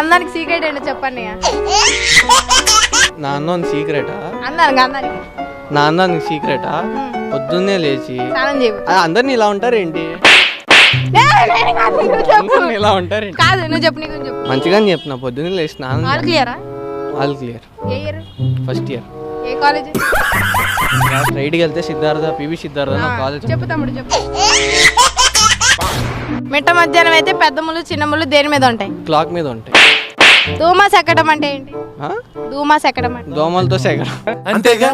అందానికి సీక్రెట్ ఏంటో చెప్పండి. నా అందం సీక్రెటా? అందానికి నా అందానికి సీక్రెటా? పొద్దున్నే లేచి అందరిని ఇలా ఉంటారేంటి? ఇలా ఉంటారేంటి? కాదు నువ్వు చెప్పు. నీకు చెప్పు. మంచిగానే చెప్తున్నా. పొద్దున్నే లేచి స్నానం. ఆల్ క్లియరా? All clear. ఏ ఇయర్? First year. ఏ కాలేజ్? రైడ్కి వెళ్తే సిద్ధార్థ, పివి సిద్ధార్థ కాలేజ్. చెప్పు తమ్ముడు చెప్పు. మిట్ట మధ్యాహ్నం అయితే పెద్ద ముళ్ళు చిన్న ముళ్ళు దేని మీద ఉంటాయి? క్లాక్ మీద ఉంటాయి. దూమ సెక్కడం అంటే ఏంటి? దూమ సెక్కడం అంటే దోమలతో సెగడం. అంతేగా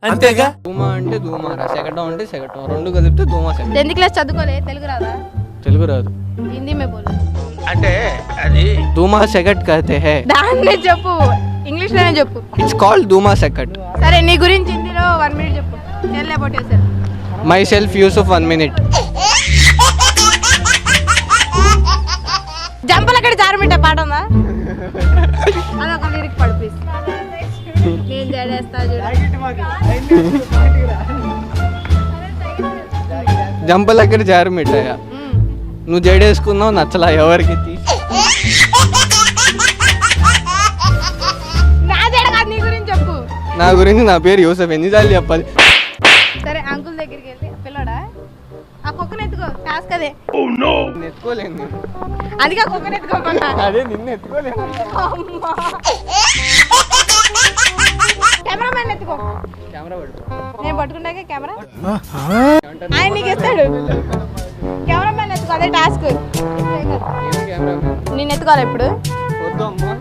అంతేగా. దూమ అంటే దూమారా, సెగడం అంటే సెగటం. రెండు కలిపితే దూమ సెగడం. 10th class చదువుకోలే? తెలుగు రాదా? తెలుగు రాదు. హిందీ మే బోలు. అంటే అది దూమా సెకట్ కహతే హై. దాన్నే చెప్పు, ఇంగ్లీష్ లోనే చెప్పు. ఇట్స్ కాల్డ్ దూమా సెకట్. సరే నీ గురించి హిందీలో 1 minute చెప్పు. Tell about yourself. Myself Yusuf 1 minute. జంపలక్కడ జారమిట్ట పాట ఉందా? అదొక లిరిక్ పాడు ప్లీజ్. నేను జడేస్తా జంపలక్కడ జారు మిఠాయా? నువ్వు జడేసుకున్నావు, నచ్చలా ఎవరికి? నా జడ కాదు, నీ గురించి చెప్పు. నా గురించి నా పేరు యూసఫ్. ఎన్నిసార్లు చెప్పాలి? సరే అంకుల్ దగ్గరికి వెళ్ళి పిల్లడా ఆ కుక్కను ఎత్తుకో. టాస్క్ అదే. ఎత్తుకోలేను. అందుకే ఆ కుక్కను ఎత్తుకోమన్నా. అదే నిన్ను ఎత్తుకోలేను. కెమెరామెన్ ఎత్తుకో. కెమెరా పట్టు. నేను పట్టుకుంటాక కెమెరా ఆయన నీకు ఇస్తాడు. కెమెరామెన్ ఎత్తుకో, అదే టాస్క్. నేను ఎత్తుకోవాలి ఇప్పుడు. వద్దు అమ్మా.